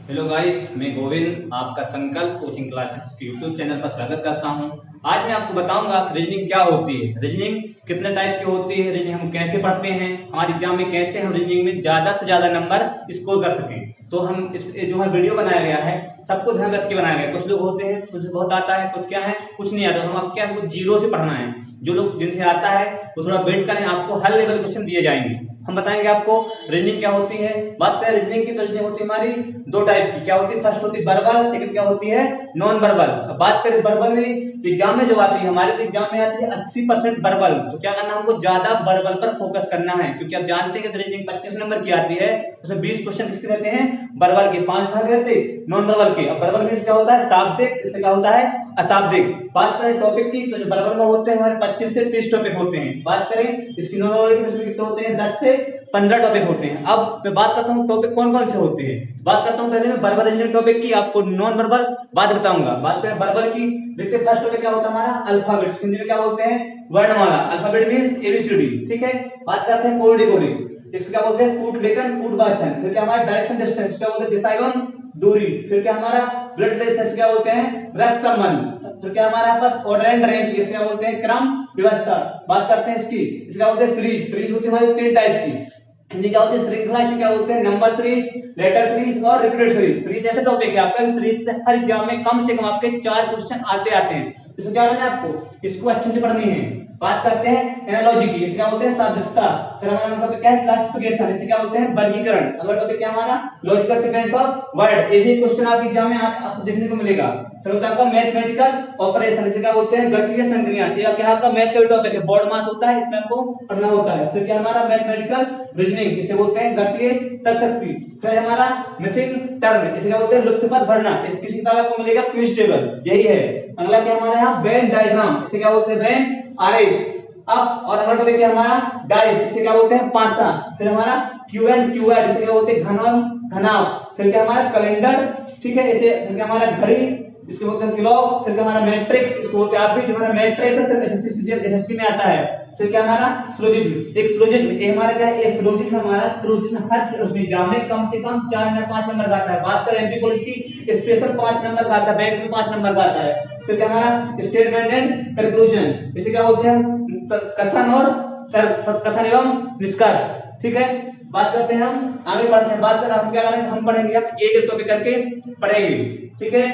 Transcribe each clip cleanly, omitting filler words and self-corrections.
Hello guys, मैं गोविंद आपका संकल्प कोचिंग क्लासेस के यूट्यूब चैनल पर स्वागत करता हूं। आज मैं आपको बताऊंगा रीजनिंग क्या होती है, रीजनिंग कितने टाइप की होती है, रीजनिंग हम कैसे पढ़ते हैं, हमारे एग्जाम में कैसे हम रीजनिंग में ज्यादा से ज्यादा नंबर स्कोर कर सकें। तो हम इस जो है वीडियो बनाया गया है सबको ध्यान रख के बनाया गया है। कुछ लोग होते हैं कुछ बहुत आता है, कुछ क्या है कुछ नहीं आता। हम आप क्या हमको जीरो से पढ़ना है। जो लोग जिनसे आता है वो थोड़ा वेट करें, आपको हर लेवल क्वेश्चन दिए जाएंगे। हम बताएंगे आपको रीजनिंग क्या होती है। बात करें रीजनिंग की तो रीजनिंग होती है हमारी दो टाइप की। क्या होती है? फर्स्ट होती है वर्बल, सेकंड क्या होती है? Non verbal. अब बात करें वर्बल में तो एग्जाम में जो आती है हमारे, तो एग्जाम में आती है 80% वर्बल। तो क्या करना, हमको ज्यादा वर्बल पर फोकस करना है, क्योंकि आप जानते हैं कि रीजनिंग 25 नंबर की आती है, उसमें 20 क्वेश्चन किसके रहते हैं? वर्बल के। 5 भाग रहते नॉन वर्बल के। अब वर्बल में क्या होता है? शाब्दिक, इसमें क्या होता है? अशाब्दिक। बात करें टॉपिक की तो जो वर्बल में होते हैं हमारे 25 से 30 टॉपिक होते हैं। बात करें इसकी नॉन वर्बल की तो इसमें कितने होते हैं? 10 से 15 टॉपिक होते हैं। अब मैं बात करता हूं टॉपिक कौन कौन से होते हैं। बात करता हूं पहले मैं वर्बल रीजनिंग टॉपिक की, आपको नॉन वर्बल बाद बताऊंगा। बात करें वर्बल की, देखते फर्स्ट टॉपिक क्या होता है हमारा? अल्फाबेट। हिंदी में क्या बोलते हैं? वर्णमाला। अल्फाबेट मींस एबीसीडी, ठीक है। बात करते हैं कोड डिकोडिंग, इसको क्या बोलते हैं? कूट लेखन कूट वाचन। फिर क्या हमारा? डायरेक्शन डिस्टेंस, क्या बोलते हैं? दिशा एवं दूरी। फिर क्या हमारा? ब्लड रिलेशंस, क्या बोलते हैं? रक्त संबंध। फिर क्या हमारा पास? ऑर्डर एंड रैंक, इसे क्या बोलते हैं? क्रम व्यवस्था। बात करते हैं इसकी क्या बोलते हैं? सीरीज। सीरीज होती है हमारी 3 टाइप की। हिंदी क्या होती है? श्रृंखला। इसे क्या बोलते हैं? नंबर सीरीज, लेटर सीरीज और रिपीटेड सीरीज। सीरीज ऐसे टॉपिक है आपका सीरीज से हर एग्जाम में कम से कम आपके 4 क्वेश्चन आते हैं। इसमें क्या करना है आपको? इसको अच्छे से पढ़नी है। बात करते हैं एनालॉजी की, इसे क्या बोलते हैं? सादृश्यता। फिर हमारा टॉपिक क्या है? क्लासिफिकेशन, इसे क्या बोलते हैं? वर्गीकरण। अगला टॉपिक क्या हमारा? Logical sequence of word. ये भी क्वेश्चन आपके एग्जाम में आपको देखने को मिलेगा। फिर होता है आपका मैथमेटिकल ऑपरेशन, इसे क्या बोलते हैं? गणितीय संक्रियाएं। ये क्या आपका मैथ का टॉपिक है, बोर्ड मास होता है, इसमें आपको पढ़ना होता है। फिर क्या हमारा? मैथमेटिकल रीजनिंग, इसे बोलते हैं गणितीय तर्कशक्ति। फिर हमारा मिसिंग टर्म, इसे क्या बोलते हैं? लुप्तपथ भरना। किसी किताब आपको मिलेगा क्विज टेबल, यही है। अगला क्या हमारे यहाँ? वेन डायग्राम, इसे क्या बोलते हैं? वेन आरेख। अब और अगला टॉपिक है हमारा डाइस, इसे क्या बोलते हैं? पासा। फिर हमारा क्यू एंड क्यूएड, इसे क्या बोलते हैं? घनन घनाव। फिर क्या हमारा? कैलेंडर, ठीक है। इसे फिर क्या हमारा? घड़ी, इसको बोलते हैं क्लॉक। फिर क्या हमारा? मैट्रिक्स, इसको बोलते हैं आप भी जो हमारा मैट्रिक्स है एसएससी में आता है। फिर क्या हमारा? सिलोजिज्म। एक सिलोजिज्म ये हमारा क्या है? ये सिलोजिज्म हमारा सिलोजिज्म हर उसमें एग्जाम में कम से कम 4 या 5 नंबर का आता है। बात करें एमपी पुलिस की, स्पेशल 5 नंबर का आता है, बैंक में 5 नंबर का आता है। फिर क्या हमारा? स्टेटमेंट एंड कंक्लूजन, इसे क्या बोलते हैं? कथन और कथन एवं निष्कर्ष, ठीक है। बात करते हैं हम आगे बढ़ते हैं। बात करें हम क्या करेंगे? हम पढ़ेंगे, हम एक एक टॉपिक करके पढ़ेंगे, ठीक है।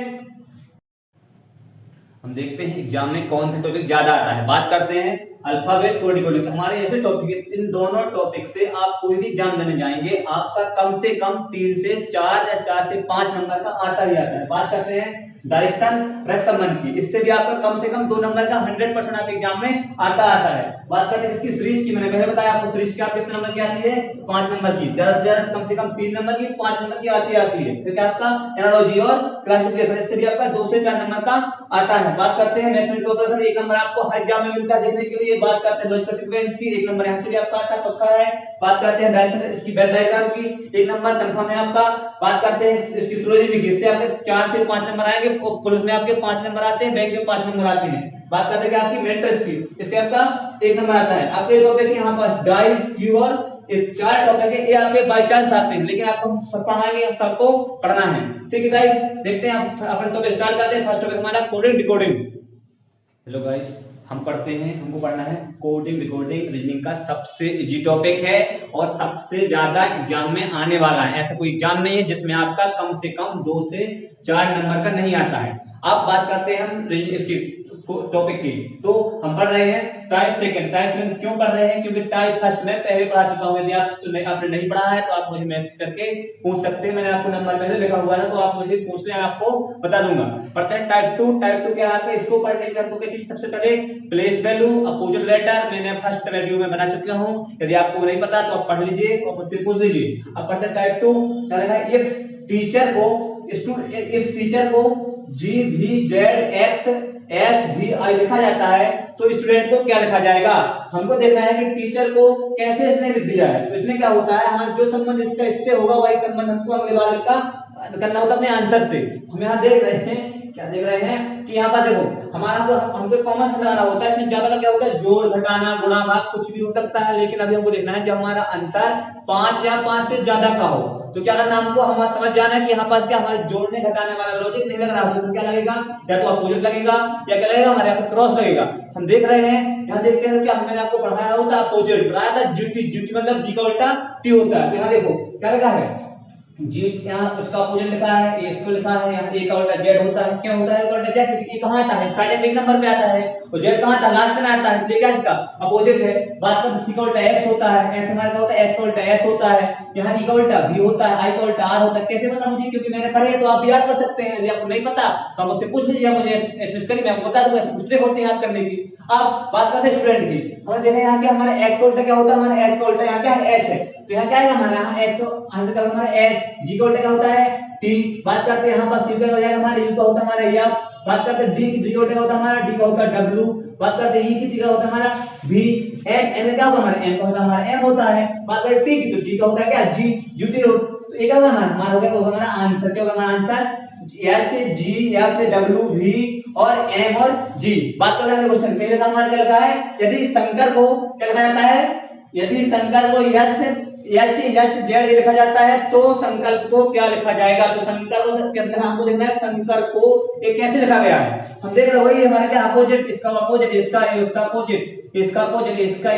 हम देखते हैं एग्जाम में कौन से टॉपिक ज्यादा आता है। बात करते हैं अल्फाबेट कोड डिकोडिंग। हमारे ऐसे टॉपिक, इन दोनों टॉपिक से आप कोई भी एग्जाम देने जाएंगे आपका कम से कम 3 से 4 या 4 से 5 नंबर का आता ही आता है। बात करते हैं डायरेक्शन रक्त संबंध की, इससे भी आपका कम से कम 2 नंबर का 100% आपके एग्जाम में आता है। बात करते हैं इसकी सीरीज की, मैंने पहले बताया आपको सीरीज की आप कितने नंबर की आती है? 5 नंबर की। ज्यादा से ज्यादा कम से कम 3 नंबर की, 5 नंबर की आती है। फिर क्या आपका? एनालॉजी और क्लासिफिकेशन, इससे भी आपका 2 से 4 नंबर का आता है। बात करते हैं मैथमेटिकल ऑपरेशन, 1 नंबर आपको हर एग्जाम में मिलता है देखने के लिए। बात करते हैं लॉजिकल सीक्वेंस की, 1 नंबर यहां से भी आपका आता है, पक्का है। बात करते हैं डायरेक्शन इसकी वेन डायग्राम की, 1 नंबर कंफर्म है आपका। बात करते हैं इसकी सिलोजिज्म की, इससे आपके 4 से 5 नंबर आएंगे। पुलिस में आपके 5 नंबर आते हैं, बैंक में 5 नंबर आते हैं। बात करते हैं कि आपकी मैट्रिक्स की, इसके आपका 1 नंबर आता है। आपके टॉपिक है यहाँ पास डाइस, क्यू और ये 4 टॉपिक है, ये आपके बाय चांस आते हैं, लेकिन आपको सब पढ़ाएंगे, सबको पढ़ना है, ठीक है गाइस। देखते हैं अपन टॉपिक स्टार्ट करते हैं। फर्स्ट टॉपिक हमारा कोडिंग डिकोडिंग। हेलो गाइस, हम पढ़ते हैं, हमको पढ़ना है कोडिंग डिकोडिंग। रीजनिंग का सबसे इजी टॉपिक है और सबसे ज्यादा एग्जाम में आने वाला है। ऐसा कोई एग्जाम नहीं है जिसमें आपका कम से कम 2 से 4 नंबर का नहीं आता है। अब बात करते हैं हम इसकी टॉपिक की, तो हम पढ़ रहे हैं टाइप सेकंड। टाइप सेकंड क्यों पढ़ रहे हैं? क्योंकि टाइप फर्स्ट में पहले पढ़ा चुका हूं। यदि आपने नहीं पढ़ा है तो आप मुझे मैसेज करके पूछ सकते हैं, मैंने आपको नंबर पहले लिखा हुआ है, तो आप मुझे पूछ लें, आपको बता दूंगा। पढ़ते हैं टाइप 2। टाइप 2 क्या है? इसको पढ़ने के आपको क्या चीज? सबसे पहले प्लेस वैल्यू, अपोजिट लेटर, मैंने फर्स्ट वीडियो में बना चुका हूं। यदि आपको नहीं पता तो आप पढ़ लीजिए और मुझसे पूछ लीजिए। अब पढ़ते हैं टाइप 2। क्या लिखा है? इफ टीचर को जी भी जेड एक्स एस भी आई लिखा जाता है तो स्टूडेंट को क्या लिखा जाएगा? हमको देखना है कि टीचर को कैसे इसने लिख दिया है। तो इसमें क्या होता है, हमारा जो संबंध इसका इससे होगा वही संबंध हमको अगले वाले का करना होता है अपने आंसर से। हम यहाँ देख रहे हैं, क्या देख रहे हैं कि यहाँ पर देखो हमारा हमको कॉमन से लगाना होता है। इसमें ज्यादा का क्या होता है? जोड़, घटाना, गुणा, भाग कुछ भी हो सकता है, लेकिन अभी हमको देखना है जब हमारा अंतर 5 या 5 से ज्यादा का हो तो क्या करना हमको, हमारा समझ जाना है कि यहाँ पास क्या हमारे जोड़ने घटाने वाला लॉजिक नहीं लग रहा है, तो क्या लगेगा, या तो अपोजिट लगेगा या क्या लगेगा हमारे यहाँ पे क्रॉस लगेगा। हम देख रहे हैं, यहाँ देखते हैं क्या मैंने आपको पढ़ाया होता अपोजिट, पढ़ाया था जीटी, जीटी मतलब जी का उल्टा टी होता है। तो यहाँ देखो क्या लिखा है, जी यहाँ उसका अपोजिट लिखा है, ए इसको लिखा है, यहाँ ए का उल्टा जेड होता है। क्यों होता है उल्टा जेड, क्योंकि ए कहाँ आता है, स्टार्टिंग में एक नंबर पे आता है, और जेड कहाँ आता है, लास्ट में आता है, इसलिए क्या इसका अपोजिट है। बात करते सी का उल्टा एक्स होता है, ऐसे हमारा क्या होता है, एक्स का उल्टा एस होता है, यहाँ ई का उल्टा वी होता है, आई का उल्टा आर होता है। कैसे पता मुझे, क्योंकि मैंने पढ़े हैं, तो आप भी याद कर सकते हैं। यदि आपको नहीं पता तो आप मुझसे पूछ लीजिए, मुझे एसएमएस करिए, मैं आपको बता दूंगा, ऐसे ट्रिक होते हैं याद करने की। अब बात करते हैं स्टूडेंट की, हमने देखा यहाँ क्या हमारे एक्स का उल्टा क्या होता है, हमारे एक्स का उल्टा यहाँ क्या है, एच है, तो यहाँ क्या आएगा हमारा, यहाँ एक्स का आंसर क्या होगा हमारा एच, जी का उल्टा क्या होता है टी। बात करते हैं यहाँ पर टी का हो जाएगा हमारा, यू का होता है हमारा एफ। बात करते हैं डी की, डी का उल्टा होता है हमारा, डी का होता है डब्ल्यू। बात करते हैं ई की, टी का होता है हमारा वी। एन, एन का क्या होगा हमारा, एन का होता है हमारा एम होता है। बात करते टी की, तो टी का होता है क्या जी, यूटी रूट। तो एक होगा हमारा हो गया हमारा आंसर, क्या होगा हमारा answer, H G F W we और एम और जी। बात करते हैं क्वेश्चन पहले का हमारा क्या लिखा है, यदि शंकर को क्या लिखा जाता है, यदि शंकर को यस एच एस जेड लिखा जाता है तो संकल्प को क्या लिखा जाएगा। तो संकल्प को कैसे लिखा, हमको देखना है संकल्प को ये कैसे लिखा गया है। हम देख रहे हो वही हमारे क्या अपोजिट, इसका अपोजिट, इसका अपोजिट, इसका अपोजिट, इसका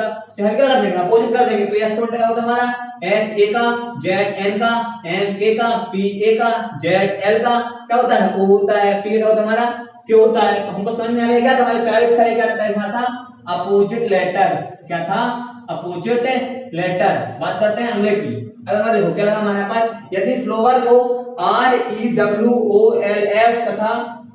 तो हम क्या कर देंगे, अपोजिट कर देंगे। तो एस का होता है हमारा एच ए का, जेड एन का, एम के का, पी ए का, जेड एल का क्या होता है ओ होता है, पी का होता है हमारा क्यों होता है। तो हमको समझ में आ गया क्या, हमारे पहले था क्या था अपोजिट लेटर, क्या था अपोजिट लेटर। बात करते हैं अगले की, अगर देखो क्या लगा हमारे पास, यदि फ्लोवर को R E W O L F तथा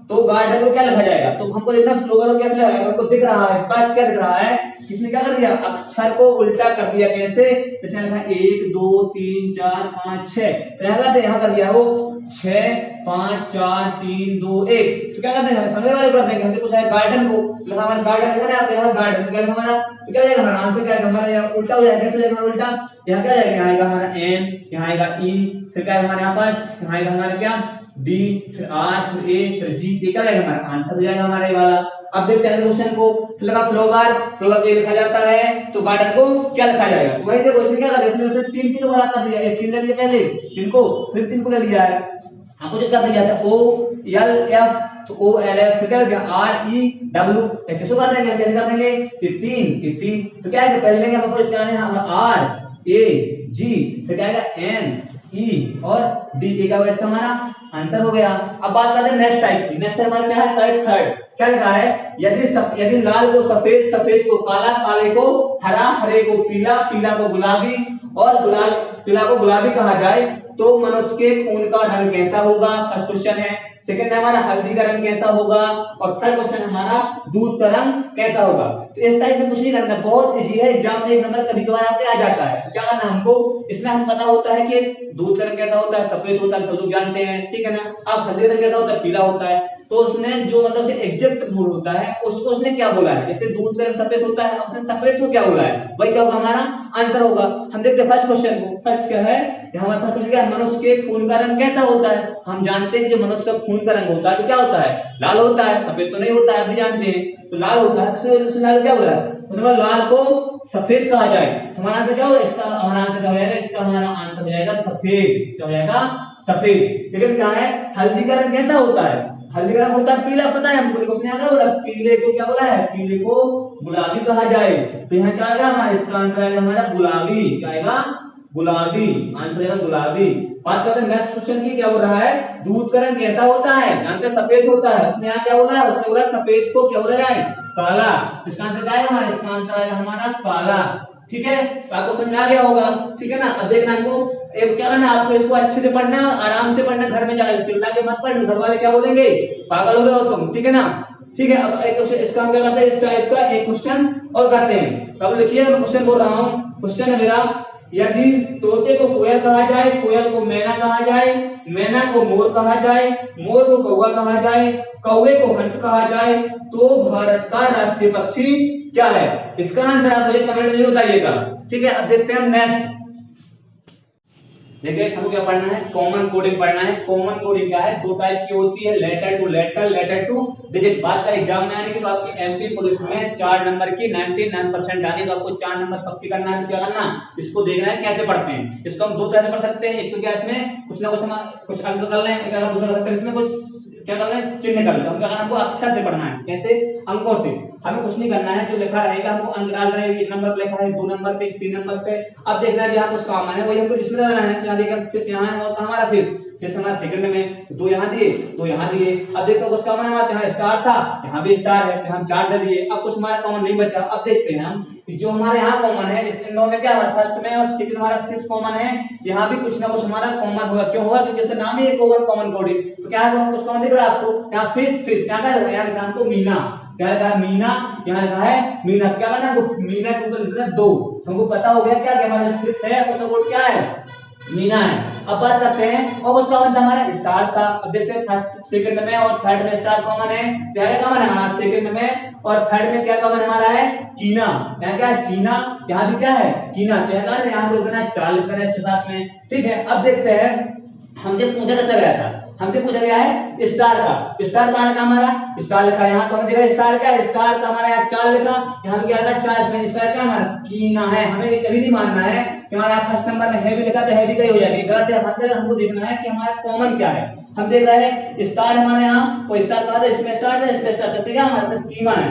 तो गार्डन को क्या लिखा जाएगा। तो हमको देखना फ्लोवर को कैसे लिखा जाएगा, हमको दिख रहा है स्पष्ट क्या दिख रहा है, किसने क्या कर दिया, अक्षर को उल्टा कर दिया। कैसे, जैसे लिखा 1 2 3 4 5 6, पहला यहाँ कर दिया वो 6 5 4 3 2 1। तो क्या करते हैं, सामने वाले कर देंगे, हमसे पूछा है गार्डन को, लिखा हमारा गार्डन लिखा है, आप यहाँ गार्डन तो क्या लिखा हमारा, तो क्या जाएगा हमारा आंसर, क्या आएगा हमारा यहाँ उल्टा हो जाएगा। कैसे जाएगा उल्टा, यहाँ क्या जाएगा, यहाँ आएगा हमारा एम, यहाँ आएगा ई, फिर क्या हमारे यहाँ पास, यहाँ आएगा हमारा क्या डी, फिर आर, फिर ए, फिर जी, ये क्या जाएगा हमारा आंसर हो जाएगा हमारा ये वाला। अब देखते हैं क्वेश्चन को, तो लगा फ्लोवर, फ्लोवर ये लिखा जाता है तो गार्डन को क्या लिखा जाएगा। तो वही देखो इसमें क्या कर दिया, इसमें उसने तीन तीन वाला कर दिया, एक तीन ले लिया पहले इनको, फिर तीन को ले लिया है, आपको जो कर दिया था ओ एल एफ, तो ओ एल एफ, फिर क्या हो गया आर ई डब्ल्यू, ऐसे सो कर देंगे। कैसे कर देंगे, ये तीन, तो क्या है पहले लेंगे आपको क्या है आर ए जी, फिर क्या आएगा एन ई और डी, ए का इसका हमारा आंसर हो गया। अब बात करते हैं नेक्स्ट टाइप की, नेक्स्ट टाइप हमारा क्या है टाइप थर्ड, क्या लिखा है, यदि लाल को सफेद, सफेद को काला, काले को हरा, हरे को पीला, पीला को गुलाबी और पीला को गुलाबी कहा जाए तो मनुष्य के खून का रंग कैसा होगा। फर्स्ट क्वेश्चन है। सेकंड है हमारा हल्दी का रंग कैसा होगा, और थर्ड क्वेश्चन हमारा दूध का रंग कैसा होगा। तो इस टाइप में कुछ नहीं करना, बहुत इजी है, एग्जाम में एक नंबर कभी कभार आपके आ जाता है। तो क्या करना हमको, इसमें हम पता होता है कि दूध का रंग कैसा होता है, सफेद होता है, सब लोग जानते हैं, ठीक है ना। अब हल्दी का रंग कैसा होता है, पीला होता है। तो उसने जो मतलब एग्जैक्ट मूल होता है उसको उसने क्या बोला है, जैसे दूध का रंग सफेद होता है, उसने सफेद को क्या बोला है, वही क्या होगा हमारा आंसर होगा। हम देखते हैं फर्स्ट क्वेश्चन को, फर्स्ट क्या है, हमारा फर्स्ट क्वेश्चन क्या है, मनुष्य के खून का रंग कैसा होता है। हम जानते हैं कि जो मनुष्य का खून का रंग होता है तो क्या होता है, लाल होता है, सफेद तो नहीं होता है, आप भी जानते हैं, तो लाल होता है। तो लाल क्या बोला है, मतलब लाल को सफेद कहा जाए, तुम्हारा आंसर क्या होगा, इसका हमारा आंसर क्या हो जाएगा, इसका हमारा आंसर हो जाएगा सफेद, क्या हो जाएगा सफेद। सेकंड क्या है, हल्दी का रंग कैसा होता है, हल्दी का रंग होता है पीला, पता है हमको, लेकिन उसने क्या बोला, पीले को क्या बोला है, पीले को गुलाबी कहा जाए। तो यहाँ क्या आएगा हमारा, इसका आंसर आएगा हमारा गुलाबी, क्या आएगा गुलाबी, आंसर आएगा गुलाबी। बात करते हैं नेक्स्ट क्वेश्चन की, क्या हो रहा है, दूध का रंग कैसा होता है, जानते हैं सफेद होता है, उसने यहाँ क्या बोला है, उसने बोला सफेद को क्या बोला जाए, काला। इसका आंसर क्या है हमारा, इसका आंसर आएगा हमारा काला, ठीक है। तो आपको समझ में आ गया होगा, ठीक है ना। अब देखना हमको क्या करना, आपको इसको अच्छे से पढ़ना, आराम से पढ़ना, घर में जाकर चिल्ला के मत पढ़ना, घर वाले क्या बोलेंगे, पागल हो गए हो तुम, ठीक है ना। ठीक है, अब एक क्वेश्चन इसका हम क्या करते हैं, इस टाइप का एक क्वेश्चन और करते हैं। अब लिखिए, मैं क्वेश्चन बोल रहा हूँ, क्वेश्चन है मेरा, यदि तोते को कोयल कहा जाए, कोयल को मैना कहा जाए, मैना को मोर कहा जाए, मोर को कौवा कहा जाए, कौवे को हंस कहा जाए तो भारत का राष्ट्रीय पक्षी क्या है। इसका आंसर आप मुझे कमेंट में जरूर बताइएगा, ठीक है। अब देखते हैं नेक्स्ट। देखिए हमको क्या पढ़ना है, कॉमन कोडिंग पढ़ना है। कॉमन कोडिंग क्या है, दो टाइप की होती है, letter to letter, letter to digit. बात करें एग्जाम में आने की तो आपकी एमपी पुलिस में 4 नंबर की 99% आनी, तो आपको 4 नंबर पक्की करना है। तो क्या करना, इसको देखना है कैसे पढ़ते हैं। इसको हम दो तरह से पढ़ सकते हैं, एक तो क्या इसमें कुछ ना कुछ हम कुछ अंक कर लें, एक दूसरा कर सकते हैं इसमें कुछ क्या करना है, चिन्ह कर लें। हम क्या करना है, हमको अक्षर से पढ़ना है। कैसे, अंकों से। हमें कुछ नहीं करना है, जो लिखा रहेगा हमको अंक डाल रहे हैं, 1 नंबर पे लिखा है, 2 नंबर पे, 3 नंबर पे। अब देखना है यहाँ कुछ काम है वही हमको इसमें डालना है। यहाँ देखिए फिश यहाँ है और हमारा फिश हमारा सेकंड में, 2 यहाँ दिए 2 यहाँ दिए। अब देखते हैं कुछ कॉमन हमारा, यहाँ स्टार था, यहाँ भी स्टार है, तो हम 4 दे दिए। अब कुछ हमारा कॉमन नहीं बचा। अब देखते हैं हम कि जो हमारे यहाँ कॉमन है, इन दोनों में क्या हमारा फर्स्ट में और सेकंड हमारा फिश कॉमन है, यहाँ भी कुछ ना कुछ हमारा कॉमन होगा। क्यों होगा, क्योंकि इसका नाम ही है कॉमन कोडिंग। तो क्या है, कुछ कॉमन दिख रहा है आपको, यहाँ फिश क्या कर रहा है, यहाँ लिखा हमको मीना, क्या लिखा है मीना, यहाँ लिखा है मीना। क्या करना है, हमको मीना के ऊपर लिखना 2। हमको पता हो गया क्या क्या हमारा फिश है और सपोर्ट क्या है, मीना है। अब बात करते हैं और उसका कॉमन था हमारा स्टार था। अब देखते हैं फर्स्ट सेकंड में और थर्ड में स्टार कॉमन है, क्या क्या कॉमन है हमारा सेकंड में और थर्ड में क्या कॉमन हमारा है, कीना। यहाँ क्या है, कीना, यहाँ भी क्या है, कीना। तो यहाँ पे लिखना है 4 लिखना है इसके साथ में, ठीक है। अब देखते हैं हमसे पूछा कैसे गया था, हमसे पूछा गया है स्टार का। स्टार कहाँ लिखा हमारा, स्टार लिखा है यहाँ, तो हमें देखा स्टार क्या है, स्टार का हमारा यहाँ 4 लिखा, यहाँ क्या लिखा 4, इसमें स्टार क्या हमारा कीना है। हमें ये कभी नहीं मानना है कि हमारा फर्स्ट नंबर में है भी लिखा तो है भी कहीं हो जाएगी, गलत है। हमको देखना है कि हमारा कॉमन क्या है। हम देख रहे हैं स्टार हमारे यहाँ, कोई स्टार कहा था, इसमें स्टार था, इसमें स्टार था, क्या हमारे साथ कीमा है।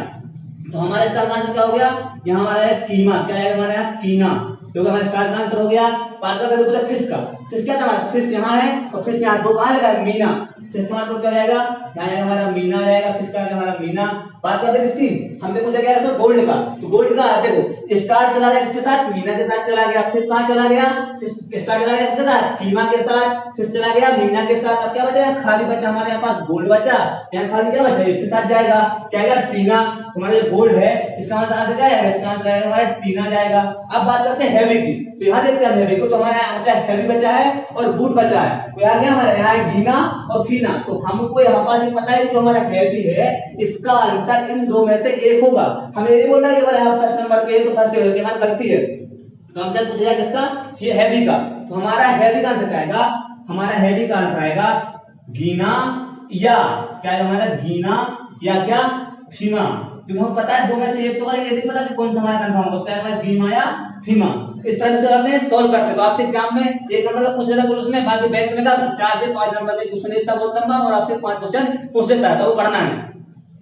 तो हमारा स्टार का आंसर क्या हो गया, यहाँ हमारा है कीमा, क्या है हमारे यहाँ कीना, क्योंकि हमारा स्टार का आंसर हो गया। बात करते हैं फिश का, फिश क्या था, फिश यहाँ है और फिश यहाँ 2 कहाँ लगा है, मीना। फिश का मतलब क्या जाएगा, यहाँ हमारा मीना जाएगा, फिश का हमारा मीना। बात करते हैं इसकी, हमसे पूछा गया सर गोल्ड का, तो गोल्ड का देखो स्टार चला गया किसके साथ, मीना के साथ चला गया। फिश कहाँ चला गया, स्टार चला गया किसके साथ, कीमा के साथ, फिश चला गया मीना के साथ। अब क्या बचा, खाली बचा हमारे यहाँ पास गोल्ड बचा, यहाँ खाली क्या बचा, इसके साथ जाएगा, क्या आएगा, टीना। हमारा जो गोल्ड है इसका आंसर क्या है, इसका आंसर आएगा हमारा टीना जाएगा। अब बात करते हैं हैवी की, तो यहाँ देखते हैं हैवी को, तो हमारा यहाँ बचा हैवी बचा है और बूट बचा है। तो यहाँ क्या हमारा यहाँ है गीना और फीना। तो हमको यहाँ पास पता है कि जो हमारा हैवी है इसका आंसर इन 2 में से एक होगा। हमें ये बोलना है कि अगर यहाँ फर्स्ट नंबर पे है तो फर्स्ट है, हमारी गलती है। तो हम क्या पूछेगा किसका, ये हैवी का। तो हमारा हैवी का आंसर क्या आएगा, हमारा हैवी का आंसर आएगा गीना या क्या है हमारा, गीना या क्या फीमा। क्योंकि हमें पता है 2 में से एक तो होगा, ये नहीं पता कि कौन सा हमारा कंफर्म होगा, उसका हमारा गीमा या फीमा। इस तरह से हमने सॉल्व करते। तो आपसे एग्जाम में 1 नंबर का पूछ लेता पुलिस में, बाकी बैंक में का 4 से 5 नंबर का क्वेश्चन देता बहुत लंबा, और आपसे 5 क्वेश्चन पूछ लेता है, तो वो पढ़ना है।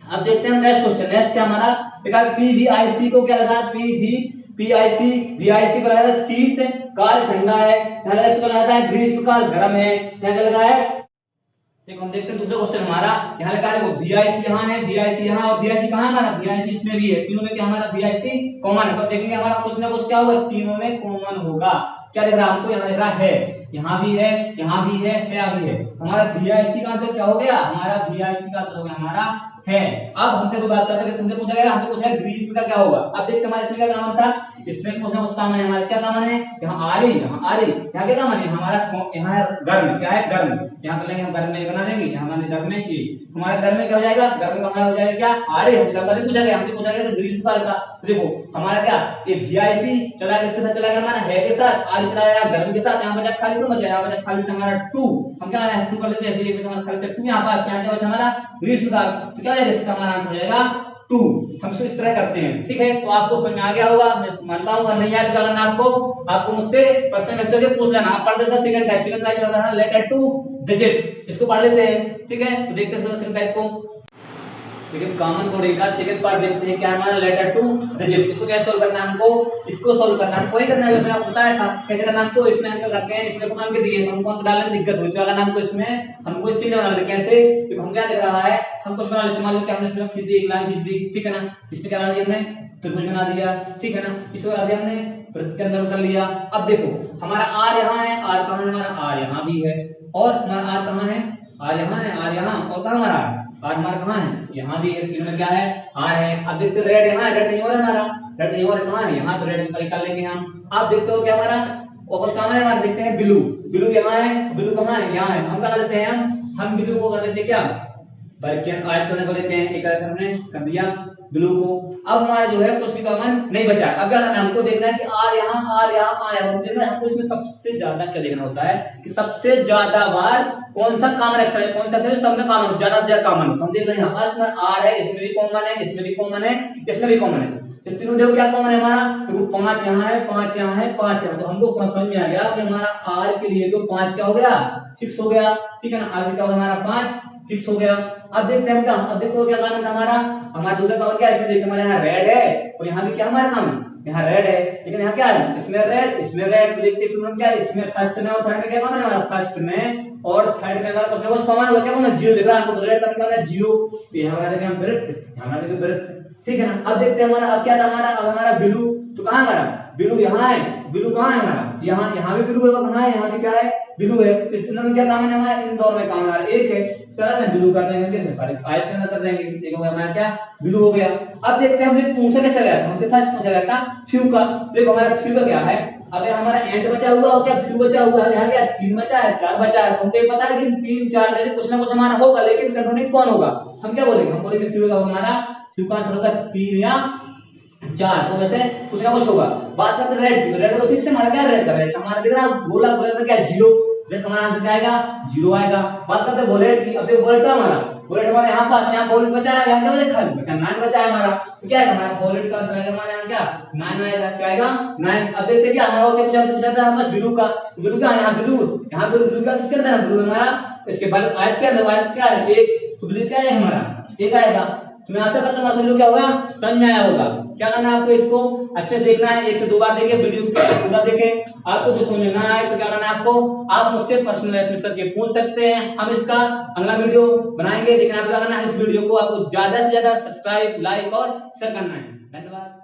अब देखते हैं नेक्स्ट क्वेश्चन। नेक्स्ट क्या हमारा देखा, पीवीआईसी को क्या लगा, पीवीआईसी वीआईसी को लगा शीत काल ठंडा है, यहाँ इसको लगा है ग्रीष्म काल गर्म है, यहाँ क्या लगा है। देखो हम देखते हैं दूसरा क्वेश्चन हमारा, यहाँ लगा देखो वीआईसी यहाँ है, वीआईसी यहाँ, और वीआईसी कहाँ हमारा, वीआईसी इसमें भी है। तीनों में क्या हमारा वीआईसी कॉमन है। तो देखेंगे हमारा कुछ ना कुछ क्या होगा, तीनों में कॉमन होगा। क्या दिख रहा है हमको, यहाँ दिख रहा है, यहाँ भी है, यहाँ भी है, यहाँ भी है। हमारा वीआईसी का आंसर क्या हो गया, हमारा वीआईसी का आंसर हो गया हमारा है। अब हमसे कोई बात करते हैं, हमसे पूछा गया, हमसे पूछा है ग्रीष्म का क्या होगा। अब देखते हैं हमारे इसमें क्या कॉमन था, इसमें कुछ ना कुछ कॉमन है। हमारा क्या कॉमन है, यहाँ आरी, यहाँ आरी, यहाँ क्या कॉमन है, हमारा यहाँ है गर्म, क्या है गर्म, यहाँ कर लेंगे हम गर्म में बना देंगे, यहाँ हमारे गर्म में ये हमारा गर्म में क्या हो जाएगा, गर्म का हमारा हो जाएगा क्या आरी। हमसे पूछा गया, हमसे पूछा गया ग्रीष्म काल का। तो देखो हमारा क्या ये वीआईसी चला गया, इसके साथ चला गया हमारा है के साथ, आरी चला गया गर्म के साथ, यहाँ बचा खाली, तो बचा यहाँ बचा खाली हमारा 2। हम क्या 2 कर लेते हैं, ऐसे हमारा खाली 2 यहाँ पास, यहाँ क्या बचा हमारा ग्रीष्म काल। तो क्या है इसका हमारा आंसर हो जाएगा 2। हम इसको इस तरह करते हैं, ठीक है। तो आपको समझ में आ गया होगा, मैं मानता हूँ। अगर नहीं आया तो करना आपको मुझसे पर्सनल मैसेज करके पूछ लेना। आप पढ़ लेते सेकंड टाइप चल रहा है लेटर टू डिजिट, इसको पढ़ लेते हैं, ठीक है। तो देखते हैं सेकंड टाइप को। लेकिन कॉमन कोडिंग का सेकंड पार्ट देखते हैं, क्या हमारा लेटर टू डिजिट। इसको कैसे सोल्व करना है हमको, इसको सोल्व करना है कोई करना है, मैंने आपको बताया था कैसे करना हमको। इसमें हम क्या करते हैं, इसमें अंक दिए, हमको अंक डालने में दिक्कत होती है, अगर हमको इसमें हमको चिन्ह बनाना कैसे, तो हम क्या दिख रहा है, हम कुछ बना लेते, मान लो कि हमने इसमें खींच दी, एक लाइन खींच दी, ठीक है ना। इसमें क्या बना दिया हमने, त्रिभुज बना दिया, ठीक है ना। इसको बना दिया हमने, वृत्त के अंदर कर लिया। अब देखो हमारा आर यहाँ है, आर कहाँ है, हमारा आर यहाँ भी है, और हमारा आर कहाँ है, आर यहाँ है, आर यहाँ, और कहाँ हमारा आर हमारा कहाँ है, यहाँ भी है। तीन में क्या है, आर है। अब देखते रेड यहाँ है, रेड कहीं और है हमारा, रेड कहीं और कहाँ है, यहाँ, तो रेड निकाल लेंगे हम। आप देखते हो क्या हमारा और कुछ काम है हमारा, देखते हैं ब्लू, ब्लू यहाँ है, ब्लू कहाँ है, यहाँ है। हम क्या करते हैं, हम ब्लू को कर लेते हैं क्या, बल्कि आयत करने को लेते हैं, एक हमने कर दिया। ब्लू को। अब हमारा जो है कुछ भी कॉमन नहीं बचा। अब क्या करना है, हमको देखना है कि आर यहाँ आर यहाँ, हमको इसमें सबसे ज्यादा क्या देखना होता है कि सबसे ज्यादा बार कौन सा कॉमन अक्षर है, कौन सा अक्षर सब में कॉमन, ज्यादा से ज्यादा कॉमन। हम देख रहे हैं यहाँ पास में आर है, इसमें भी कॉमन है, इसमें भी कॉमन है, इसमें भी कॉमन है। इस तीनों देखो क्या कॉमन है हमारा, देखो 5 यहाँ है, 5 यहाँ है, 5 यहाँ। तो हमको समझ में आ गया कि हमारा आर के लिए तो 5 क्या हो गया, फिक्स हो गया, ठीक है ना। आर क्या होगा हमारा 5 फिक्स हो गया। अब देखते हैं क्या, अब देखो क्या काम है हमारा दूसरा काम क्या है, इसमें देखते हमारे यहाँ रेड है और यहाँ भी क्या हमारा काम है, यहाँ रेड है, लेकिन यहाँ क्या है, इसमें रेड, इसमें रेड। तो देखते हैं क्या है, इसमें फर्स्ट में और थर्ड में क्या कॉमन है हमारा, फर्स्ट में और थर्ड में हमारा कुछ ना कुछ कॉमन होगा। क्या कॉमन, जीरो दिख रहा है आपको, तो रेड का मतलब है जीरो। तो यहाँ हमारा देखिए हम वृत्त, यहाँ हमारा देखिए वृत्त, ठीक है ना। अब देखते हैं हमारा, अब क्या था हमारा, अब हमारा ब्लू, तो कहाँ हमारा ब्लू, यहाँ है, ब्लू कहाँ है हमारा, यहाँ भी ब्लू होगा, कहाँ है, यहाँ पे क्या है, ब्लू है। तो इस तीनों में क्या काम है हमारा, इन दोनों में काम हमारा एक है, तो ब्लू कर देंगे, कैसे 5 के अंदर कर देंगे, एक हो गया हमारा क्या, ब्लू हो गया। अब देखते हैं हमसे पूछा कैसे गया था, हमसे फर्स्ट पूछा गया था फ्यू का। देखो हमारा फ्यू का क्या है, अब हमारा एंड बचा हुआ और क्या फ्यू बचा हुआ है, यहाँ क्या 3 बचा है, 4 बचा है। तो हमको ये पता है कि 3 4 में से कुछ ना कुछ हमारा होगा, लेकिन कंफर्म कौन होगा, हम क्या बोलेंगे, हम बोलेंगे फ्यू का हमारा, फ्यू का आंसर होगा 3 या 4। तो वैसे कुछ ना कुछ होगा। बात करते हैं रेड की, तो रेड को फिक्स है हमारा क्या, रेड का रेड हमारा दिख रहा है गोला गोला का क्या, जीरो, रेड हमारा आंसर क्या आएगा, जीरो आएगा। बात करते हैं वोलेट की, अब देखो वोलेट का हमारा, वोलेट हमारे यहाँ पास, यहाँ वोलेट बचा है, यहाँ क्या बचा, खाली बचा 9 बचा है हमारा। तो क्या है हमारा वोलेट का आंसर आएगा हमारे यहाँ क्या 9 आएगा, क्या आएगा 9। अब देखते हैं क्या हमारा और क्या पूछा था बस ब्लू का, ब्लू का यहाँ ब्लू, यहाँ ब्लू का किसके अंदर है, ब्लू हमारा, इसके बाद आयत के अंदर, आयत क्या है 1, तो ब्लू क्या है हमारा 1 आएगा। तो मैं आशा करता हूँ समझ लो क्या होगा, समझ में आया होगा। क्या करना है आपको, इसको अच्छे से देखना है, 1 से 2 बार देखिए वीडियो पूरा देखें। आपको जो समझ में ना आए तो क्या करना है आपको, आप मुझसे पर्सनल एसएमएस करके पूछ सकते हैं, हम इसका अगला वीडियो बनाएंगे। लेकिन आपको क्या करना है, इस वीडियो को आपको ज्यादा से ज्यादा सब्सक्राइब, लाइक और शेयर करना है। धन्यवाद।